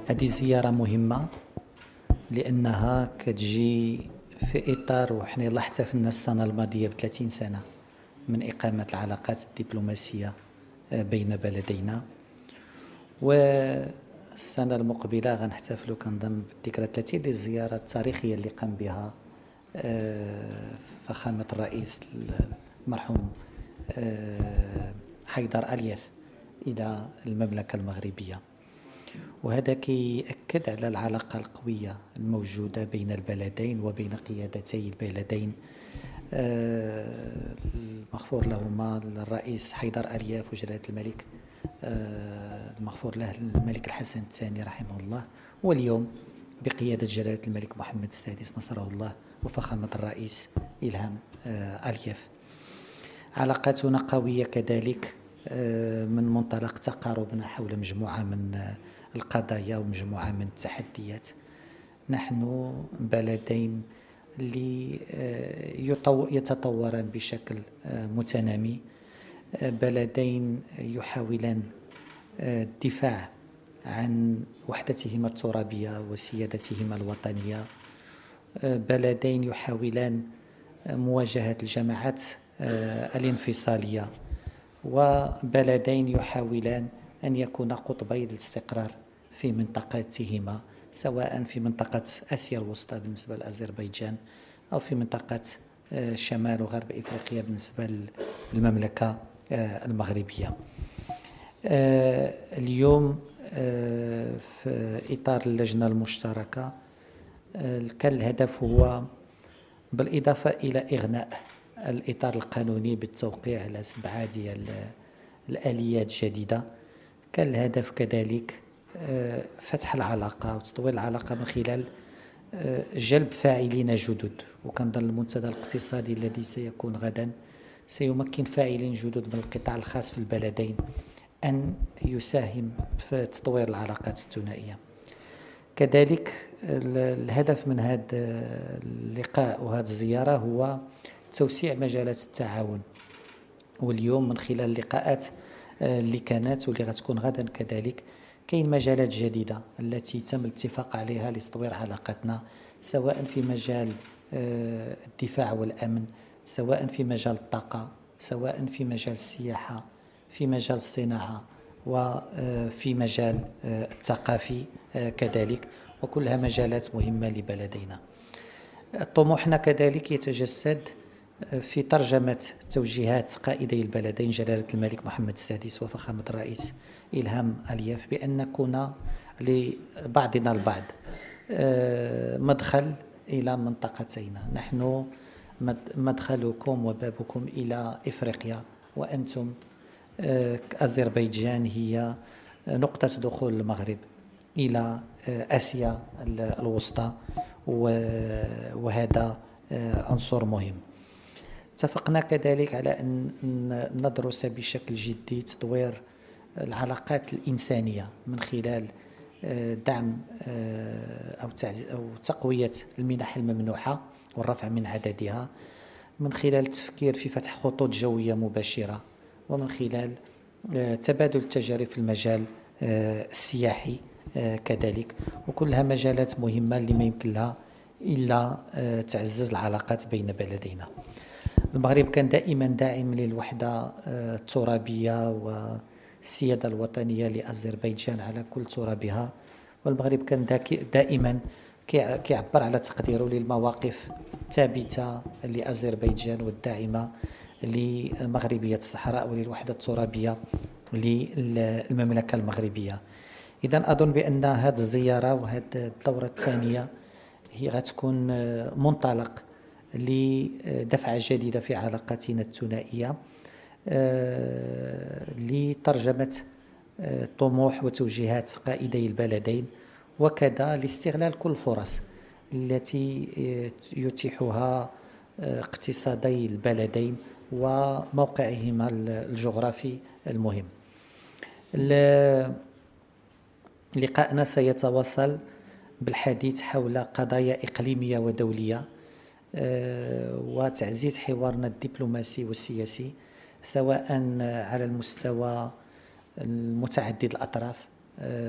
هذه زيارة مهمة لأنها كتجي في إطار، وحنا يلاه احتفلنا السنة الماضية ب30 سنة من إقامة العلاقات الدبلوماسية بين بلدينا، والسنة المقبلة غنحتفلوا كنظن بالذكرى 30 للزيارة التاريخية اللي قام بها فخامة الرئيس المرحوم حيدر ألياف إلى المملكة المغربية. وهذا كيأكد على العلاقة القوية الموجودة بين البلدين وبين قيادتي البلدين المغفور لهما الرئيس حيدر ألياف وجلالة الملك المغفور له الملك الحسن الثاني رحمه الله، واليوم بقيادة جلالة الملك محمد السادس نصره الله وفخامة الرئيس إلهام ألياف. علاقاتنا قوية كذلك من منطلق تقاربنا حول مجموعة من القضايا ومجموعة من التحديات. نحن بلدين اللي يتطوران بشكل متنامي، بلدين يحاولان الدفاع عن وحدتهما الترابية وسيادتهما الوطنية، بلدين يحاولان مواجهة الجماعات الانفصالية، وبلدين يحاولان أن يكون قطبي الاستقرار في منطقتهما، سواء في منطقة آسيا الوسطى بالنسبة لأذربيجان أو في منطقة شمال وغرب إفريقيا بالنسبة للمملكة المغربية. اليوم في إطار اللجنة المشتركة كان الهدف هو بالإضافة إلى إغناء الإطار القانوني بالتوقيع على 7 ديال الآليات جديدة، كان الهدف كذلك فتح العلاقة وتطوير العلاقة من خلال جلب فاعلين جدد. وكنظن المنتدى الاقتصادي الذي سيكون غدا سيمكن فاعلين جدد من القطاع الخاص في البلدين أن يساهم في تطوير العلاقات الثنائية. كذلك الهدف من هذا اللقاء وهذه الزيارة هو توسيع مجالات التعاون، واليوم من خلال اللقاءات اللي كانت واللي غتكون غدا كذلك كاين مجالات جديدة التي تم الاتفاق عليها لتطوير علاقتنا، سواء في مجال الدفاع والأمن، سواء في مجال الطاقة، سواء في مجال السياحة، في مجال الصناعة، وفي مجال الثقافي كذلك، وكلها مجالات مهمة لبلدينا. طموحنا كذلك يتجسد في ترجمة توجيهات قائدي البلدين جلالة الملك محمد السادس وفخامة الرئيس إلهام ألياف بأن نكون لبعضنا البعض مدخل إلى منطقتنا. نحن مدخلكم وبابكم إلى إفريقيا، وأنتم أذربيجان هي نقطة دخول المغرب إلى آسيا الوسطى، وهذا عنصر مهم. اتفقنا كذلك على أن ندرس بشكل جدي تطوير العلاقات الإنسانية من خلال دعم أو تقوية المنح الممنوحة والرفع من عددها، من خلال التفكير في فتح خطوط جوية مباشرة، ومن خلال تبادل التجارب في المجال السياحي كذلك، وكلها مجالات مهمة اللي ما يمكن لها إلا تعزز العلاقات بين بلدينا. المغرب كان دائما داعم للوحدة الترابية والسيادة الوطنية لأذربيجان على كل ترابها، والمغرب كان دائما كيعبر على تقديره للمواقف الثابتة لأذربيجان والداعمة لمغربية الصحراء وللوحدة الترابية للمملكة المغربية. إذن أظن بأن هذه الزيارة وهذه الدورة الثانية هي غتكون منطلق لدفعة جديدة في علاقاتنا الثنائية لترجمة طموح وتوجيهات قائدي البلدين، وكذا لاستغلال كل الفرص التي يتيحها اقتصادي البلدين وموقعهما الجغرافي المهم. لقاءنا سيتواصل بالحديث حول قضايا إقليمية ودولية وتعزيز حوارنا الدبلوماسي والسياسي، سواء على المستوى المتعدد الأطراف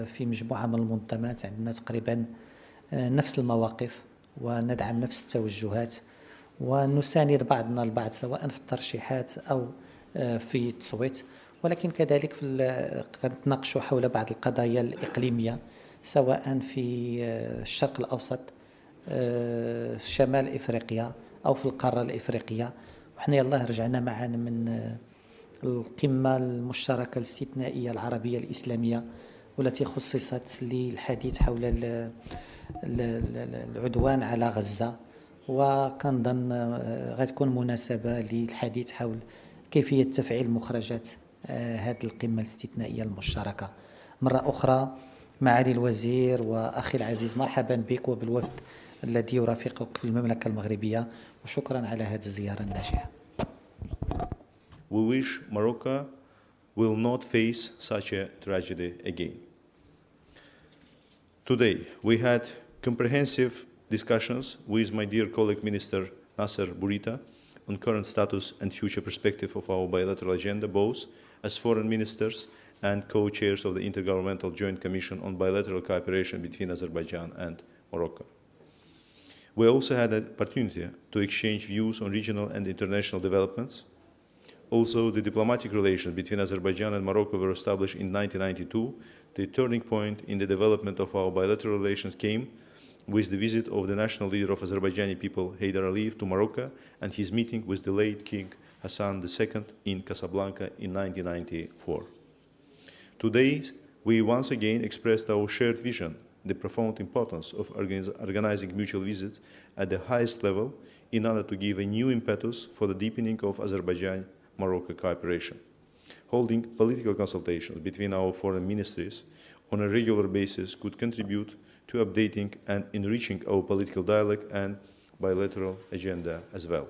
في مجموعة من المنظمات عندنا تقريبا نفس المواقف وندعم نفس التوجهات ونساند بعضنا البعض سواء في الترشيحات أو في التصويت، ولكن كذلك قد نتناقشوا حول بعض القضايا الإقليمية سواء في الشرق الأوسط، في شمال إفريقيا أو في القارة الإفريقية. وحنا يلاه رجعنا معانا من القمة المشتركة الاستثنائية العربية الإسلامية والتي خصصت للحديث حول العدوان على غزة، وكنظن غتكون مناسبة للحديث حول كيفية تفعيل مخرجات هذه القمة الاستثنائية المشتركة. مرة أخرى معالي الوزير وأخي العزيز، مرحبا بك وبالوفد الذي يرافقك في المملكة المغربية، وشكرا على هذه الزيارة الناجحة. We wish Morocco will not face such a tragedy again. Today, we had comprehensive discussions with my dear colleague Minister Nasser Bourita on current status and future perspective of our bilateral agenda, both as foreign ministers and co-chairs of the Intergovernmental Joint Commission on Bilateral Cooperation between Azerbaijan and Morocco. We also had an opportunity to exchange views on regional and international developments. Also, the diplomatic relations between Azerbaijan and Morocco were established in 1992. The turning point in the development of our bilateral relations came with the visit of the national leader of Azerbaijani people, Heydar Aliyev, to Morocco and his meeting with the late King Hassan II in Casablanca in 1994. Today, we once again expressed our shared vision, the profound importance of organizing mutual visits at the highest level in order to give a new impetus for the deepening of Azerbaijan-Morocco cooperation. Holding political consultations between our foreign ministries on a regular basis could contribute to updating and enriching our political dialogue and bilateral agenda as well.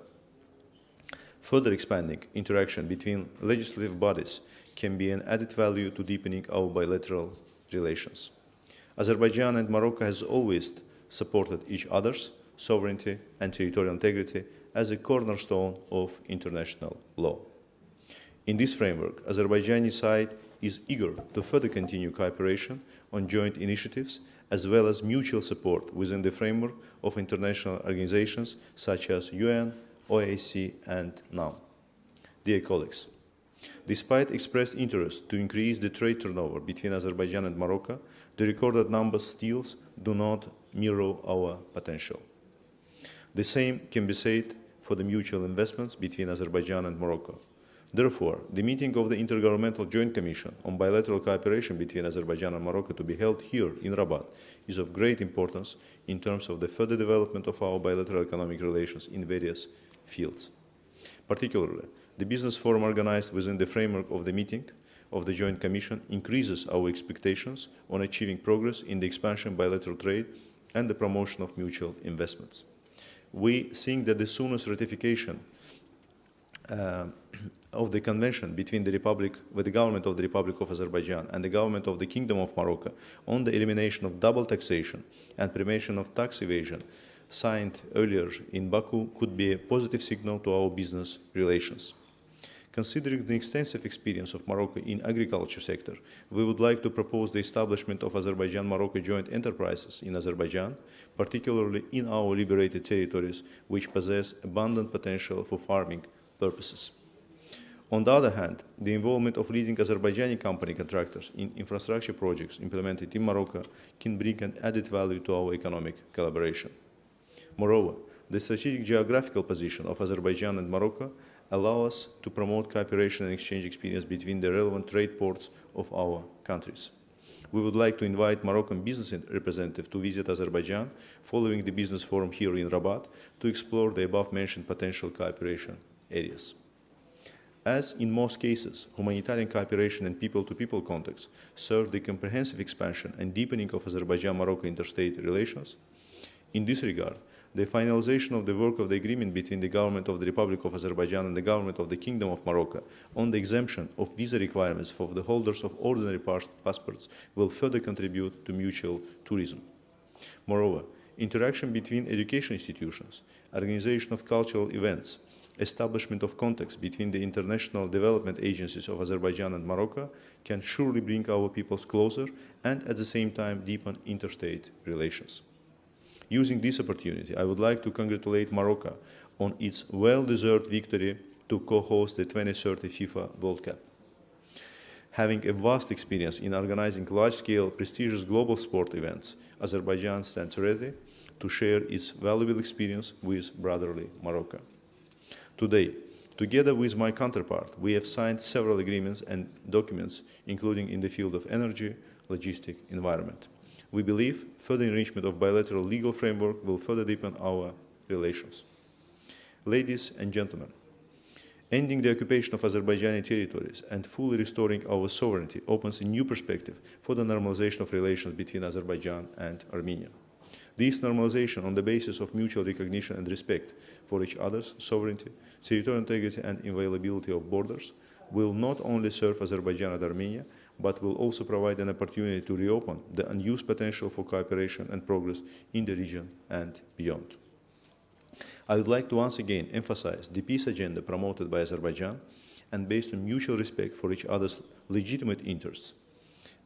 Further expanding interaction between legislative bodies can be an added value to deepening our bilateral relations. Azerbaijan and Morocco has always supported each other's sovereignty and territorial integrity as a cornerstone of international law. In this framework, Azerbaijani side is eager to further continue cooperation on joint initiatives as well as mutual support within the framework of international organizations such as UN, OAC, and NAM. Dear colleagues, despite expressed interest to increase the trade turnover between Azerbaijan and Morocco, the recorded numbers still do not mirror our potential. The same can be said for the mutual investments between Azerbaijan and Morocco. Therefore, the meeting of the Intergovernmental Joint Commission on Bilateral Cooperation between Azerbaijan and Morocco to be held here in Rabat is of great importance in terms of the further development of our bilateral economic relations in various fields. Particularly, the business forum organized within the framework of the meeting of the Joint Commission increases our expectations on achieving progress in the expansion of bilateral trade and the promotion of mutual investments. We think that the soonest ratification of the convention between the government of the Republic of Azerbaijan and the government of the Kingdom of Morocco on the elimination of double taxation and prevention of tax evasion signed earlier in Baku could be a positive signal to our business relations. Considering the extensive experience of Morocco in agriculture sector, we would like to propose the establishment of Azerbaijan-Morocco joint enterprises in Azerbaijan, particularly in our liberated territories, which possess abundant potential for farming purposes. On the other hand, the involvement of leading Azerbaijani company contractors in infrastructure projects implemented in Morocco can bring an added value to our economic collaboration. Moreover, the strategic geographical position of Azerbaijan and Morocco allow us to promote cooperation and exchange experience between the relevant trade ports of our countries. We would like to invite Moroccan business representatives to visit Azerbaijan following the business forum here in Rabat to explore the above-mentioned potential cooperation areas. As in most cases, humanitarian cooperation and people-to-people contacts serve the comprehensive expansion and deepening of Azerbaijan-Morocco interstate relations. In this regard, the finalization of the work of the agreement between the government of the Republic of Azerbaijan and the government of the Kingdom of Morocco on the exemption of visa requirements for the holders of ordinary passports will further contribute to mutual tourism. Moreover, interaction between education institutions, organization of cultural events, establishment of contacts between the international development agencies of Azerbaijan and Morocco can surely bring our peoples closer and at the same time deepen interstate relations. Using this opportunity, I would like to congratulate Morocco on its well-deserved victory to co-host the 2030 FIFA World Cup. Having a vast experience in organizing large-scale, prestigious global sport events, Azerbaijan stands ready to share its valuable experience with brotherly Morocco. Today, together with my counterpart, we have signed several agreements and documents, including in the field of energy, logistics, environment. We believe further enrichment of bilateral legal framework will further deepen our relations. Ladies and gentlemen, ending the occupation of Azerbaijani territories and fully restoring our sovereignty opens a new perspective for the normalization of relations between Azerbaijan and Armenia. This normalization on the basis of mutual recognition and respect for each other's sovereignty, territorial integrity and inviolability of borders will not only serve Azerbaijan and Armenia, but will also provide an opportunity to reopen the unused potential for cooperation and progress in the region and beyond. I would like to once again emphasize the peace agenda promoted by Azerbaijan and based on mutual respect for each other's legitimate interests.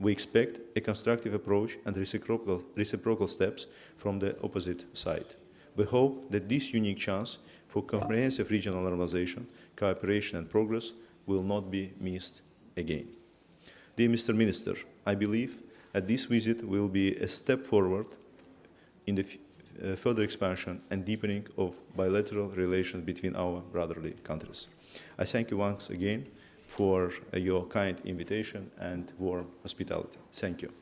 We expect a constructive approach and reciprocal steps from the opposite side. We hope that this unique chance for comprehensive regional normalization, cooperation and progress will not be missed again. Dear Mr. Minister, I believe that this visit will be a step forward in the further expansion and deepening of bilateral relations between our brotherly countries. I thank you once again for your kind invitation and warm hospitality. Thank you.